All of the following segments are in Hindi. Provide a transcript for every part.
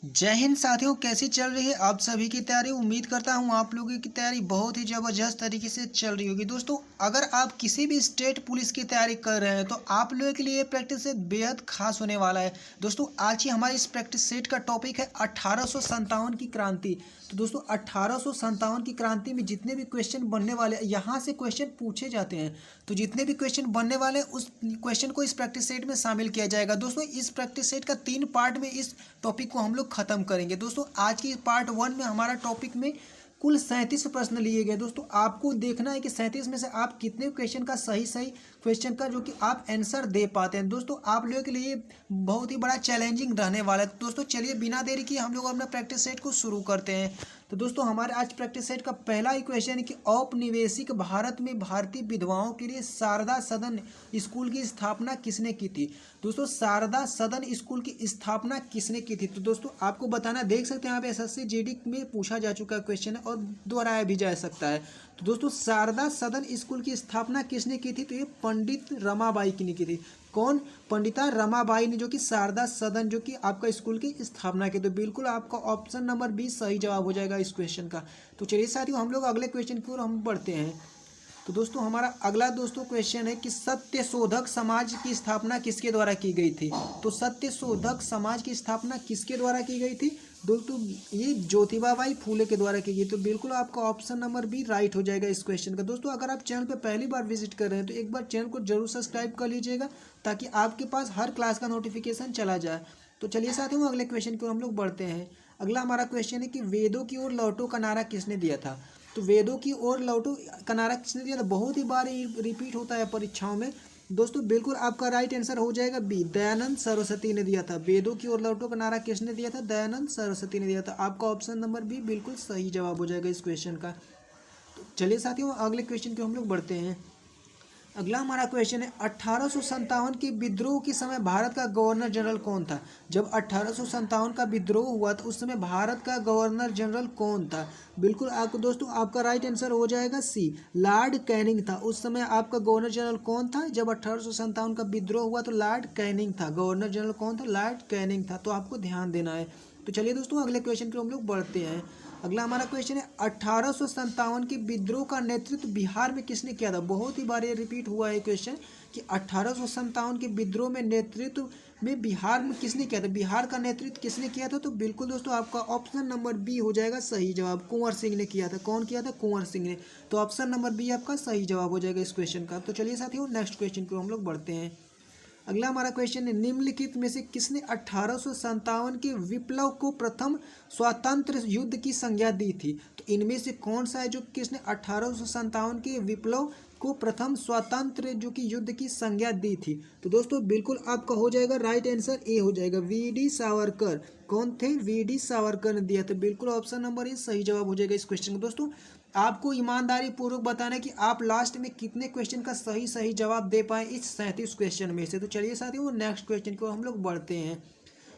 जय हिंद साथियों, कैसी चल रही है आप सभी की तैयारी। उम्मीद करता हूं आप लोगों की तैयारी बहुत ही ज़बरदस्त तरीके से चल रही होगी। दोस्तों, अगर आप किसी भी स्टेट पुलिस की तैयारी कर रहे हैं तो आप लोगों के लिए ये प्रैक्टिस सेट बेहद खास होने वाला है। दोस्तों, आज ही हमारे इस प्रैक्टिस सेट का टॉपिक है 1857 की क्रांति। तो दोस्तों, 1857 की क्रांति में जितने भी क्वेश्चन बनने वाले यहाँ से क्वेश्चन पूछे जाते हैं। तो जितने भी क्वेश्चन बनने वाले हैं उस क्वेश्चन को इस प्रैक्टिस सेट में शामिल किया जाएगा। दोस्तों, इस प्रैक्टिस सेट का 3 पार्ट में इस टॉपिक को हम लोग खत्म करेंगे। दोस्तों, आज की पार्ट 1 में हमारा टॉपिक में कुल 37 प्रश्न लिए गए। दोस्तों, आपको देखना है कि 37 में से आप कितने क्वेश्चन का सही क्वेश्चन का जो कि आप आंसर दे पाते हैं। दोस्तों, आप लोगों के लिए बहुत ही बड़ा चैलेंजिंग रहने वाला है। दोस्तों, चलिए बिना देरी किए हम लोग अपना प्रैक्टिस सेट को शुरू करते हैं। तो दोस्तों, हमारे आज प्रैक्टिस सेट का पहला ही क्वेश्चन है कि औपनिवेशिक भारत में भारतीय विधवाओं के लिए शारदा सदन स्कूल की स्थापना किसने की थी। दोस्तों, शारदा सदन स्कूल की स्थापना किसने की थी। तो दोस्तों, आपको बताना, देख सकते हैं आप एसएससी जीडी में पूछा जा चुका क्वेश्चन है और दोहराया भी जा सकता है। तो दोस्तों, शारदा सदन स्कूल की स्थापना किसने की थी। तो ये पंडित रमाबाई की ने की थी। कौन? पंडिता रमाबाई ने, जो कि शारदा सदन जो कि आपका स्कूल की स्थापना की। तो बिल्कुल आपका ऑप्शन नंबर 20 सही जवाब हो जाएगा इस क्वेश्चन का। तो चलिए साथियों, हम लोग अगले क्वेश्चन की ओर हम बढ़ते हैं। तो दोस्तों, हमारा अगला क्वेश्चन है कि सत्य शोधक समाज की स्थापना किसके द्वारा की गई थी। तो सत्य शोधक समाज की स्थापना किसके द्वारा की गई थी। दोस्तों, ये ज्योतिबाबाई फूले के द्वारा की गई। तो बिल्कुल आपका ऑप्शन नंबर बी राइट हो जाएगा इस क्वेश्चन का। दोस्तों, अगर आप चैनल पर पहली बार विजिट कर रहे हैं तो एक बार चैनल को जरूर सब्सक्राइब कर लीजिएगा ताकि आपके पास हर क्लास का नोटिफिकेशन चला जाए। तो चलिए साथियों, अगले क्वेश्चन की ओर हम लोग बढ़ते हैं। अगला हमारा क्वेश्चन है कि वेदों की ओर लौटो का नारा किसने दिया था। तो वेदों की ओर लौटो का नारा किसने दिया था। बहुत ही बार रिपीट होता है परीक्षाओं में। दोस्तों, बिल्कुल आपका राइट आंसर हो जाएगा बी, दयानंद सरस्वती ने दिया था। वेदों की ओर लौटो का नारा किसने दिया था। दयानंद सरस्वती ने दिया था। आपका ऑप्शन नंबर बी बिल्कुल सही जवाब हो जाएगा इस क्वेश्चन का। तो चलिए साथियों, अगले क्वेश्चन की हम लोग बढ़ते हैं। अगला हमारा क्वेश्चन है 1857 के विद्रोह के समय भारत का गवर्नर जनरल कौन था। जब 1857 का विद्रोह हुआ तो उस समय भारत का गवर्नर जनरल कौन था। बिल्कुल आपको दोस्तों, आपका राइट आंसर हो जाएगा सी, लॉर्ड कैनिंग था। उस समय आपका गवर्नर जनरल कौन था जब 1857 का विद्रोह हुआ। तो लॉर्ड कैनिंग था। गवर्नर जनरल कौन था। लॉर्ड कैनिंग था। तो आपको ध्यान देना है। तो चलिए दोस्तों, अगले क्वेश्चन की हम लोग बढ़ते हैं। अगला हमारा क्वेश्चन है 1857 के विद्रोह का नेतृत्व बिहार में किसने किया था। बहुत ही बार ये रिपीट हुआ है क्वेश्चन कि 1857 के विद्रोह में नेतृत्व में बिहार में किसने किया था। बिहार का नेतृत्व किसने किया था। तो बिल्कुल दोस्तों, आपका ऑप्शन नंबर बी हो जाएगा सही जवाब। कुंवर सिंह ने किया था। कौन किया था। कुंवर सिंह ने। तो ऑप्शन नंबर बी आपका सही जवाब हो जाएगा इस क्वेश्चन का। तो चलिए साथियों, नेक्स्ट क्वेश्चन को हम लोग बढ़ते हैं। अगला हमारा क्वेश्चन है निम्नलिखित में से किसने 1857 के विप्लव को प्रथम स्वतंत्र युद्ध की संज्ञा दी थी। तो इनमें से कौन सा है जो किसने 1857 के विप्लव को प्रथम स्वतंत्र जो कि युद्ध की संज्ञा दी थी। तो दोस्तों, बिल्कुल आपका हो जाएगा राइट आंसर ए हो जाएगा, वी.डी. सावरकर। कौन थे। वी.डी. सावरकर ने दिया। तो बिल्कुल ऑप्शन नंबर ए सही जवाब हो जाएगा इस क्वेश्चन का। दोस्तों, आपको ईमानदारी पूर्वक बताना है कि आप लास्ट में कितने क्वेश्चन का सही जवाब दे पाए इस 37 क्वेश्चन में से। तो चलिए साथियों, नेक्स्ट क्वेश्चन को हम लोग बढ़ते हैं।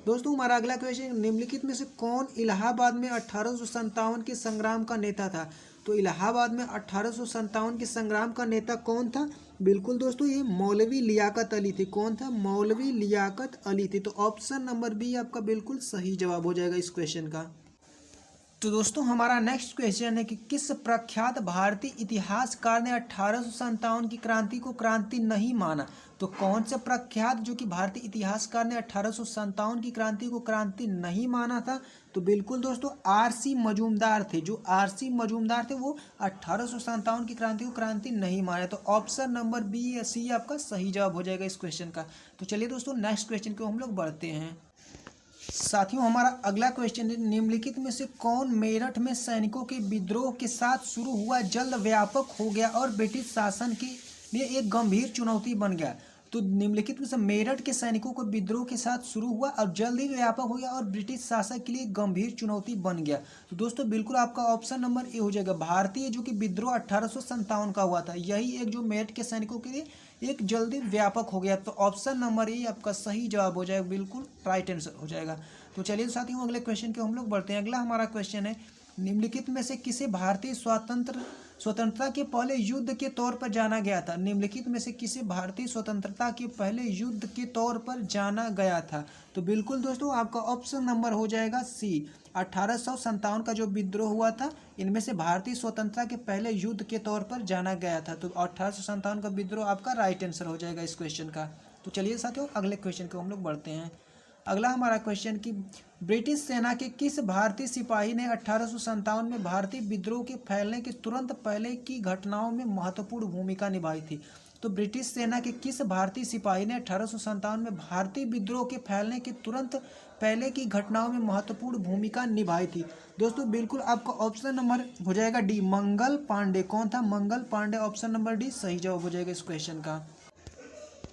दोस्तों, हमारा अगला क्वेश्चन, निम्नलिखित में से कौन इलाहाबाद में 1857 के संग्राम का नेता था। तो इलाहाबाद में 1857 के संग्राम का नेता कौन था। बिल्कुल दोस्तों, ये मौलवी लियाकत अली थी। कौन था। मौलवी लियाकत अली थी। तो ऑप्शन नंबर बी आपका बिल्कुल सही जवाब हो जाएगा इस क्वेश्चन का। तो दोस्तों, हमारा नेक्स्ट क्वेश्चन है कि किस प्रख्यात भारतीय इतिहासकार ने 1857 की क्रांति को क्रांति नहीं माना। तो कौन से प्रख्यात जो कि भारतीय इतिहासकार ने 1857 की क्रांति को क्रांति नहीं माना था। तो बिल्कुल दोस्तों, आर.सी. मजूमदार थे। जो आर.सी. मजूमदार थे वो 1857 की क्रांति को क्रांति नहीं माने। तो ऑप्शन नंबर बी सी आपका सही जवाब हो जाएगा इस क्वेश्चन का। तो चलिए दोस्तों, नेक्स्ट क्वेश्चन को हम लोग बढ़ते हैं। साथियों, हमारा अगला क्वेश्चन है निम्नलिखित में से कौन मेरठ में सैनिकों के विद्रोह के साथ शुरू हुआ जल्द व्यापक हो गया और ब्रिटिश शासन के लिए एक गंभीर चुनौती बन गया। तो निम्नलिखित में से मेरठ के सैनिकों को विद्रोह के साथ शुरू हुआ और जल्द ही व्यापक हो गया और ब्रिटिश शासक के लिए एक गंभीर चुनौती बन गया। तो दोस्तों, बिल्कुल आपका ऑप्शन नंबर ए हो जाएगा, भारतीय जो कि विद्रोह 1857 का हुआ था, यही एक जो मेरठ के सैनिकों के लिए एक जल्दी व्यापक हो गया। तो ऑप्शन नंबर ए आपका सही जवाब हो जाएगा, बिल्कुल राइट आंसर हो जाएगा। तो चलिए साथियों, अगले क्वेश्चन के हम लोग बढ़ते हैं। अगला हमारा क्वेश्चन है निम्नलिखित में से किसे भारतीय स्वतंत्रता के पहले युद्ध के तौर पर जाना गया था? निम्नलिखित में से किसे भारतीय स्वतंत्रता के पहले युद्ध के तौर पर जाना गया था? तो बिल्कुल दोस्तों आपका ऑप्शन नंबर हो जाएगा सी। 1857 का जो विद्रोह हुआ था, इनमें से भारतीय स्वतंत्रता के पहले युद्ध के तौर पर जाना गया था। तो 1857 का विद्रोह आपका राइट आंसर हो जाएगा इस क्वेश्चन का। तो चलिए साथियों अगले क्वेश्चन को हम लोग बढ़ते हैं। अगला हमारा क्वेश्चन कि ब्रिटिश सेना के किस भारतीय सिपाही ने 1857 में भारतीय विद्रोह के फैलने के तुरंत पहले की घटनाओं में महत्वपूर्ण भूमिका निभाई थी? तो ब्रिटिश सेना के किस भारतीय सिपाही ने 1857 में भारतीय विद्रोह के फैलने के तुरंत पहले की घटनाओं में महत्वपूर्ण भूमिका निभाई थी? दोस्तों बिल्कुल आपका ऑप्शन नंबर हो जाएगा डी, मंगल पांडे। कौन था? Mangal Pandey. Option number D सही जवाब हो जाएगा इस क्वेश्चन का।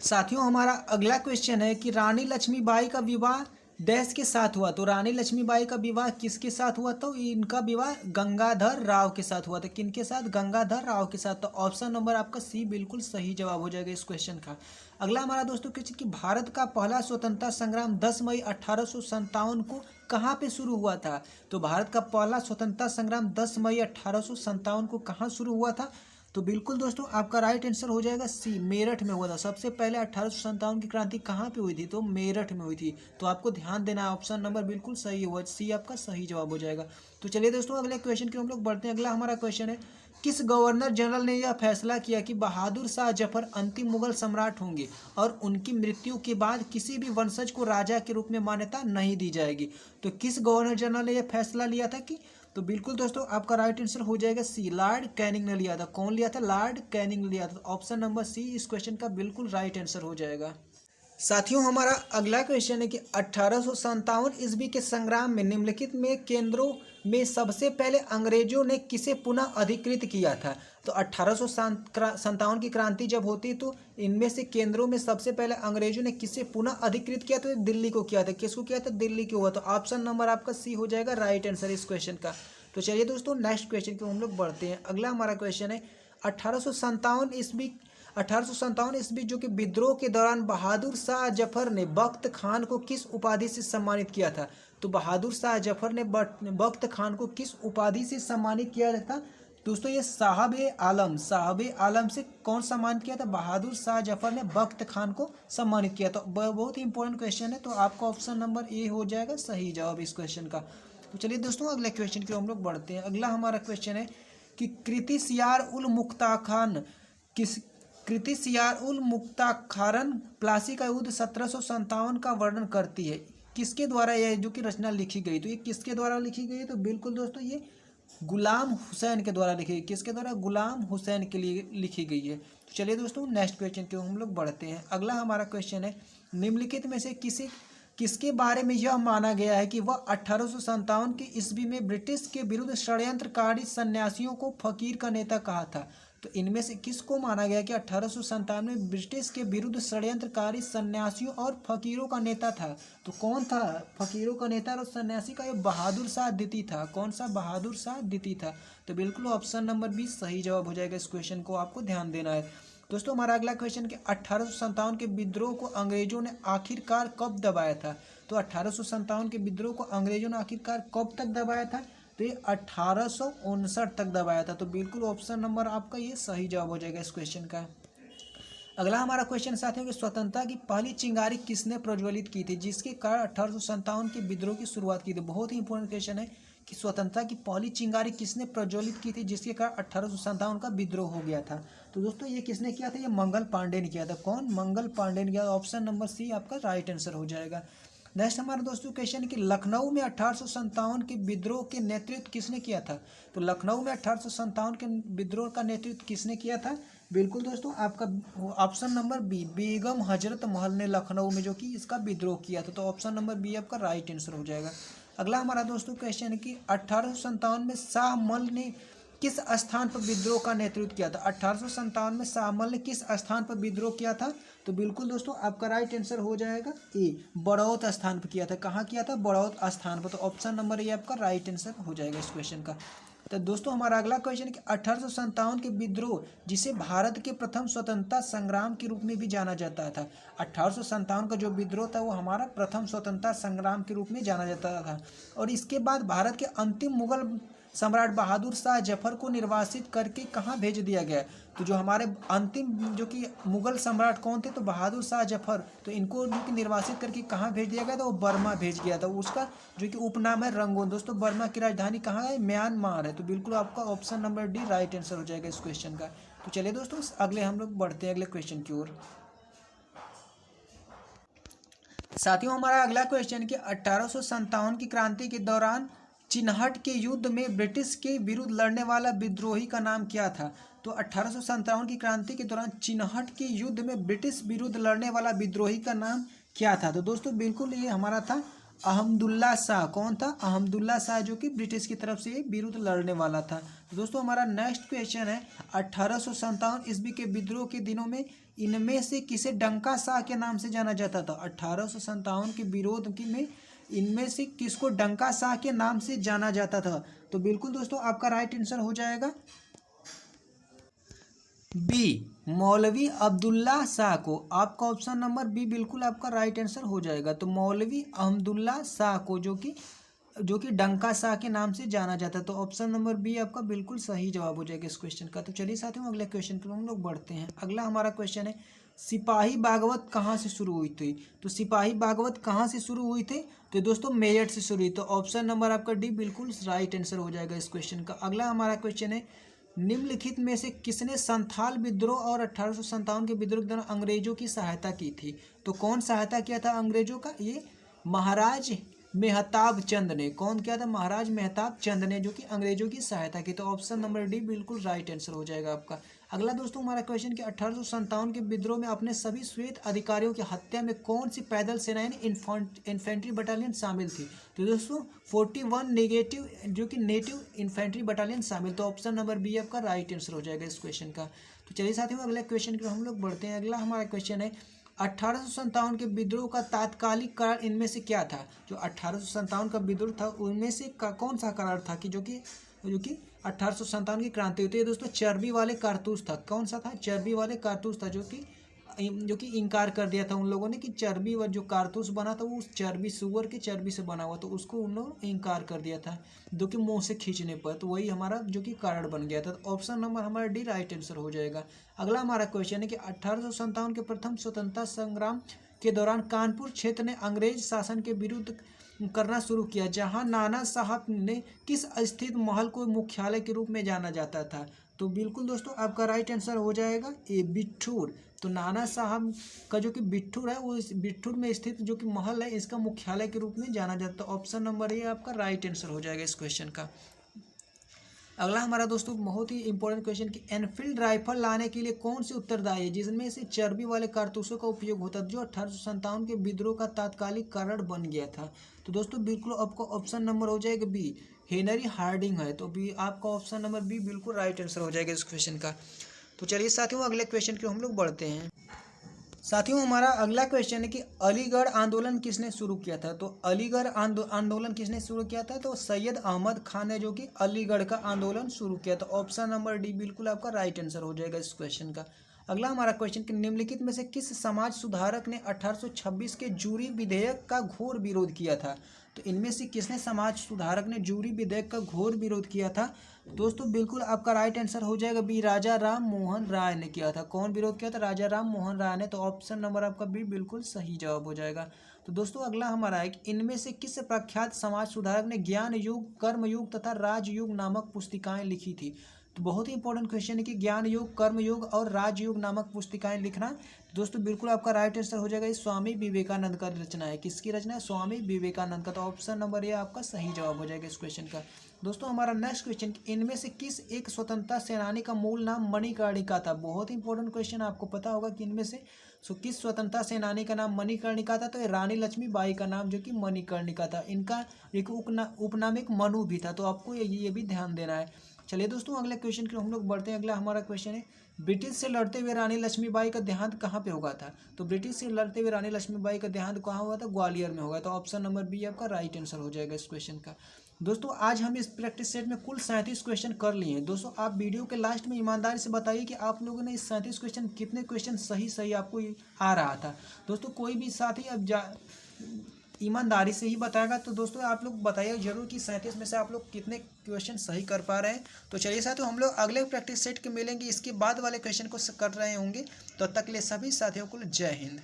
साथियों हमारा अगला क्वेश्चन है कि रानी लक्ष्मीबाई का विवाह डैश के साथ हुआ? तो रानी लक्ष्मीबाई का विवाह किसके साथ हुआ? तो इनका विवाह गंगाधर राव के साथ हुआ था। किनके साथ? गंगाधर राव के साथ। तो ऑप्शन नंबर आपका सी बिल्कुल सही जवाब हो जाएगा इस क्वेश्चन का। अगला हमारा दोस्तों क्वेश्चन कि भारत का पहला स्वतंत्रता संग्राम 10 मई 1857 को कहाँ पे शुरू हुआ था? तो भारत का पहला स्वतंत्रता संग्राम 10 मई 1857 को कहाँ शुरू हुआ था? तो बिल्कुल दोस्तों आपका राइट आंसर हो जाएगा सी, मेरठ में हुआ था। सबसे पहले 1857 की क्रांति कहाँ पे हुई थी? तो मेरठ में हुई थी। तो आपको ध्यान देना है, ऑप्शन नंबर बिल्कुल सही हुआ, सी आपका सही जवाब हो जाएगा। तो चलिए दोस्तों अगले क्वेश्चन की हम लोग बढ़ते हैं। अगला हमारा क्वेश्चन है किस गवर्नर जनरल ने यह फैसला किया कि बहादुर शाह जफर अंतिम मुगल सम्राट होंगे और उनकी मृत्यु के बाद किसी भी वंशज को राजा के रूप में मान्यता नहीं दी जाएगी? तो किस गवर्नर जनरल ने यह फैसला लिया था कि? तो बिल्कुल दोस्तों आपका राइट आंसर हो जाएगा सी, लॉर्ड कैनिंग ने लिया था। कौन लिया था? लॉर्ड कैनिंग ने लिया था। ऑप्शन नंबर सी इस क्वेश्चन का बिल्कुल राइट आंसर हो जाएगा। साथियों हमारा अगला क्वेश्चन है कि 1857 ईस्वी के संग्राम में निम्नलिखित में केंद्रों में सबसे पहले अंग्रेजों ने किसे पुनः अधिकृत किया था? तो 1857 की क्रांति जब होती तो इनमें से केंद्रों में सबसे पहले अंग्रेजों ने किसे पुनः अधिकृत किया? तो दिल्ली को किया था। किसको किया था? दिल्ली को हुआ। तो ऑप्शन नंबर आपका सी हो जाएगा राइट आंसर इस क्वेश्चन का। तो चलिए दोस्तों नेक्स्ट क्वेश्चन को हम लोग बढ़ते हैं। अगला हमारा क्वेश्चन है 1857 ईस्वी जो कि विद्रोह के दौरान बहादुर शाह जफर ने बख्त खान को किस उपाधि से सम्मानित किया था? तो बहादुर शाह जफर ने बख्त खान को किस उपाधि से सम्मानित किया था? दोस्तों ये साहब आलम से कौन सम्मानित किया था? बहादुर शाह जफर ने बख्त खान को सम्मानित किया। तो बहुत ही इंपॉर्टेंट क्वेश्चन है। तो आपका ऑप्शन नंबर ए हो जाएगा सही जवाब इस क्वेश्चन का। तो चलिए दोस्तों अगले क्वेश्चन की हम लोग बढ़ते हैं। अगला हमारा क्वेश्चन है कि कृति उल मुख्ताखारन प्लासी का युद्ध 1757 का वर्णन करती है। किसके द्वारा यह जो कि रचना लिखी गई? तो ये किसके द्वारा लिखी गई? तो बिल्कुल दोस्तों ये गुलाम हुसैन के द्वारा लिखी गई। किसके द्वारा? गुलाम हुसैन के लिए लिखी गई है। तो चलिए दोस्तों नेक्स्ट क्वेश्चन के हम लोग बढ़ते हैं। अगला हमारा क्वेश्चन है निम्नलिखित में से किसके बारे में यह माना गया है कि वह 1857 की ईस्वी में ब्रिटिश के विरुद्ध षड्यंत्रकारी सन्यासियों को फकीर का नेता कहा था? तो इनमें से किसको माना गया कि 1857 में ब्रिटिश के विरुद्ध षड्यंत्रकारी सन्यासियों और फकीरों का नेता था? तो कौन था फकीरों का नेता और सन्यासी का? ये बहादुर शाह द्वितीय था। कौन सा? बहादुर शाह द्वितीय था। तो बिल्कुल ऑप्शन नंबर बी सही जवाब हो जाएगा। इस क्वेश्चन को आपको ध्यान देना है। दोस्तों हमारा अगला क्वेश्चन कि 1857 के विद्रोह को अंग्रेजों ने आखिरकार कब दबाया था? तो 1857 के विद्रोह को अंग्रेजों ने आखिरकार कब तक दबाया था? तो ये 1859 तक दबाया था। तो बिल्कुल ऑप्शन नंबर आपका ये सही जवाब हो जाएगा इस क्वेश्चन का। अगला हमारा क्वेश्चन साथियों कि स्वतंत्रता की पहली चिंगारी किसने प्रज्वलित की थी जिसके कारण 1857 के विद्रोह की शुरुआत की थी? बहुत ही इंपॉर्टेंट क्वेश्चन है कि स्वतंत्रता की पहली चिंगारी किसने प्रज्वलित की थी जिसके कारण 1857 का विद्रोह हो गया था? तो दोस्तों ये किसने किया था? ये मंगल पांडे ने किया था। कौन? मंगल पांडे ने किया। ऑप्शन नंबर सी आपका राइट आंसर हो जाएगा। नेक्स्ट हमारा दोस्तों क्वेश्चन है कि लखनऊ में 1857 के विद्रोह के नेतृत्व किसने किया था? तो लखनऊ में 1857 के विद्रोह का नेतृत्व किसने किया था? बिल्कुल दोस्तों आपका option number B, Begum Hazrat Mahal ने लखनऊ में जो कि इसका विद्रोह किया था। तो ऑप्शन नंबर बी आपका राइट आंसर हो जाएगा। अगला हमारा दोस्तों क्वेश्चन है कि 1857 में शाहमल ने किस स्थान पर विद्रोह का नेतृत्व किया था? 1857 में शाहमल ने किस स्थान पर विद्रोह किया था? तो बिल्कुल दोस्तों आपका राइट आंसर हो जाएगा ए, बड़ौत स्थान पर किया था। कहाँ किया था? बड़ौत स्थान पर। तो ऑप्शन नंबर ए आपका राइट आंसर हो जाएगा इस क्वेश्चन का। तो दोस्तों हमारा अगला क्वेश्चन है कि 1857 के विद्रोह जिसे भारत के प्रथम स्वतंत्रता संग्राम के रूप में भी जाना जाता था। 1857 का जो विद्रोह था वो हमारा प्रथम स्वतंत्रता संग्राम के रूप में जाना जाता था और इसके बाद भारत के अंतिम मुगल सम्राट बहादुर शाह जफर को निर्वासित करके कहाँ भेज दिया गया? तो जो हमारे अंतिम जो कि मुगल सम्राट कौन थे? तो बहादुर शाह जफर। तो इनको जो कि निर्वासित करके कहाँ भेज दिया गया था? वो बर्मा भेज गया था। उसका जो कि उपनाम है रंगून। दोस्तों बर्मा की राजधानी कहाँ है? म्यांमार है। तो बिल्कुल आपका option number D right answer हो जाएगा इस क्वेश्चन का। तो चलिए दोस्तों अगले हम लोग बढ़ते हैं अगले क्वेश्चन की ओर। साथियों हमारा अगला क्वेश्चन कि 1857 की क्रांति के दौरान चिनहट के युद्ध में ब्रिटिश के विरुद्ध लड़ने वाला विद्रोही का नाम क्या था? तो 1857 की क्रांति के दौरान चिनहट के युद्ध में ब्रिटिश विरुद्ध लड़ने वाला विद्रोही का नाम क्या था? तो दोस्तों बिल्कुल ये हमारा था अहमदुल्ला शाह। कौन था? अहमदुल्ला शाह, जो कि ब्रिटिश की तरफ से विरुद्ध लड़ने वाला था। तो दोस्तों हमारा नेक्स्ट क्वेश्चन है 1857 ईस्वी के विद्रोह के दिनों में इनमें से किसे डंका शाह के नाम से जाना जाता था? 1857 के विरोध की में इनमें से किसको डंका शाह के नाम से जाना जाता था? तो बिल्कुल दोस्तों आपका राइट आंसर हो जाएगा बी, मौलवी अब्दुल्ला शाह को। आपका ऑप्शन नंबर बी बिल्कुल आपका राइट आंसर हो जाएगा। तो मौलवी अब्दुल्ला शाह को जो कि डंका शाह के नाम से जाना जाता है। तो ऑप्शन नंबर बी आपका बिल्कुल सही जवाब हो जाएगा इस क्वेश्चन का। तो चलिए साथियों अगले क्वेश्चन पर हम लोग बढ़ते हैं। अगला हमारा क्वेश्चन है सिपाही बागवत कहाँ से शुरू हुई थी? तो सिपाही बागवत कहाँ से शुरू हुई थी? तो दोस्तों मेरठ से शुरू हुई। तो ऑप्शन नंबर आपका डी बिल्कुल राइट आंसर हो जाएगा इस क्वेश्चन का। अगला हमारा क्वेश्चन है निम्नलिखित में से किसने संथाल विद्रोह और 1857 के विद्रोह के दौरान अंग्रेजों की सहायता की थी? तो कौन सहायता किया था अंग्रेजों का? ये महाराज मेहताब चंद ने। कौन किया था? महाराज मेहताब चंद ने, जो कि अंग्रेजों की सहायता की। तो ऑप्शन नंबर डी बिल्कुल राइट आंसर हो जाएगा आपका। अगला दोस्तों हमारा क्वेश्चन कि 1857 के विद्रोह में अपने सभी श्वेत अधिकारियों की हत्या में कौन सी पैदल सेना यानी इन्फेंट्री बटालियन शामिल थी? तो दोस्तों 41 नेगेटिव जो कि नेटिव इन्फेंट्री बटालियन शामिल। तो ऑप्शन नंबर बी आपका राइट आंसर हो जाएगा इस क्वेश्चन का। तो चलिए साथियों अगले क्वेश्चन की हम लोग बढ़ते हैं। अगला हमारा क्वेश्चन है 1857 के विद्रोह का तात्कालिक कारण इनमें से क्या था? जो 1857 का विद्रोह था उनमें से कौन सा कारण था कि जो कि 1857 की क्रांति होती है? दोस्तों चर्बी वाले कारतूस था। कौन सा था? चर्बी वाले कारतूस था, जो कि इनकार कर दिया था उन लोगों ने कि चर्बी व जो कारतूस बना था वो उस चर्बी सुअर की चर्बी से बना हुआ, तो उसको उन लोगों ने इनकार कर दिया था जो कि मुंह से खींचने पर। तो वही हमारा जो कि कारण बन गया था। तो ऑप्शन नंबर हमारा डी राइट आंसर हो जाएगा। अगला हमारा क्वेश्चन है कि 1857 के प्रथम स्वतंत्रता संग्राम के दौरान कानपुर क्षेत्र ने अंग्रेज शासन के विरुद्ध करना शुरू किया, जहां नाना साहब ने किस स्थित महल को मुख्यालय के रूप में जाना जाता था? तो बिल्कुल दोस्तों आपका राइट आंसर हो जाएगा ए बिठूर। तो नाना साहब का जो कि बिठूर है वो इस बिठूर में स्थित जो कि महल है इसका मुख्यालय के रूप में जाना जाता है। ऑप्शन नंबर ए आपका राइट आंसर हो जाएगा इस क्वेश्चन का। अगला हमारा दोस्तों बहुत ही इंपॉर्टेंट क्वेश्चन कि एनफील्ड राइफल लाने के लिए कौन सी उत्तरदायी है जिसमें से चर्बी वाले कारतूसों का उपयोग होता है, जो 1857 के विद्रोह का तात्कालिक कारण बन गया था? तो दोस्तों बिल्कुल आपका ऑप्शन नंबर हो जाएगा बी, हेनरी हार्डिंग है। तो बी आपका ऑप्शन नंबर बी बिल्कुल राइट आंसर हो जाएगा इस क्वेश्चन का। तो चलिए साथियों अगले क्वेश्चन की हम लोग बढ़ते हैं। साथियों हमारा अगला क्वेश्चन है कि अलीगढ़ आंदोलन किसने शुरू किया था? तो अलीगढ़ आंदोलन किसने शुरू किया था? तो सैयद अहमद खान ने जो कि अलीगढ़ का आंदोलन शुरू किया। तो ऑप्शन नंबर डी बिल्कुल आपका राइट आंसर हो जाएगा इस क्वेश्चन का। अगला हमारा क्वेश्चन कि निम्नलिखित में से किस समाज सुधारक ने 1826 के जूरी विधेयक का घोर विरोध किया था? तो इनमें से किसने समाज सुधारक ने जूरी विधेयक का घोर विरोध किया था? दोस्तों बिल्कुल आपका राइट आंसर हो जाएगा बी, राजा राम मोहन राय ने किया था। कौन विरोध किया था? राजा राम मोहन राय ने। तो ऑप्शन नंबर आपका बी बिल्कुल सही जवाब हो जाएगा। तो दोस्तों अगला हमारा है कि इनमें से किस प्रख्यात समाज सुधारक ने ज्ञान युग, कर्म युग तथा राजयुग नामक पुस्तिकाएं लिखी थी? तो बहुत ही इंपॉर्टेंट क्वेश्चन है कि ज्ञान युग, कर्म युग और राजयुग नामक पुस्तिकाएं लिखना। दोस्तों बिल्कुल आपका राइट आंसर हो जाएगा। इस स्वामी विवेकानंद का रचना है। किसकी रचना है? स्वामी विवेकानंद का। तो ऑप्शन नंबर ए आपका सही जवाब हो जाएगा इस क्वेश्चन का। दोस्तों हमारा नेक्स्ट क्वेश्चन, इनमें से किस एक स्वतंत्रता सेनानी का मूल नाम मणिकर्णिका था? बहुत इंपॉर्टेंट क्वेश्चन, आपको पता होगा कि इनमें से किस स्वतंत्रता सेनानी का नाम मणिकर्णिका था? तो रानी लक्ष्मीबाई का नाम जो कि मणिकर्णिका था। इनका एक उपनाम एक मनु भी था। तो आपको ये भी ध्यान देना है। चलिए दोस्तों अगले क्वेश्चन की हम लोग बढ़ते हैं। अगला हमारा क्वेश्चन है ब्रिटिश से लड़ते हुए रानी लक्ष्मीबाई का देहांत कहाँ पे होगा था? तो ब्रिटिश से लड़ते हुए रानी लक्ष्मीबाई का देहांत कहाँ हुआ था? ग्वालियर में होगा। तो ऑप्शन नंबर बी आपका राइट आंसर हो जाएगा इस क्वेश्चन का। दोस्तों आज हम इस प्रैक्टिस सेट में कुल 37 क्वेश्चन कर लिए हैं। दोस्तों आप वीडियो के लास्ट में ईमानदारी से बताइए कि आप लोगों ने इस 37 क्वेश्चन कितने क्वेश्चन सही आपको आ रहा था। दोस्तों कोई भी साथी अब ईमानदारी से ही बताएगा। तो दोस्तों आप लोग बताइए जरूर कि 37 में से आप लोग कितने क्वेश्चन सही कर पा रहे हैं। तो चलिए साथियों, हम लोग अगले प्रैक्टिस सेट के मिलेंगे, इसके बाद वाले क्वेश्चन को कर रहे होंगे। तो तक के लिए सभी साथियों को जय हिंद।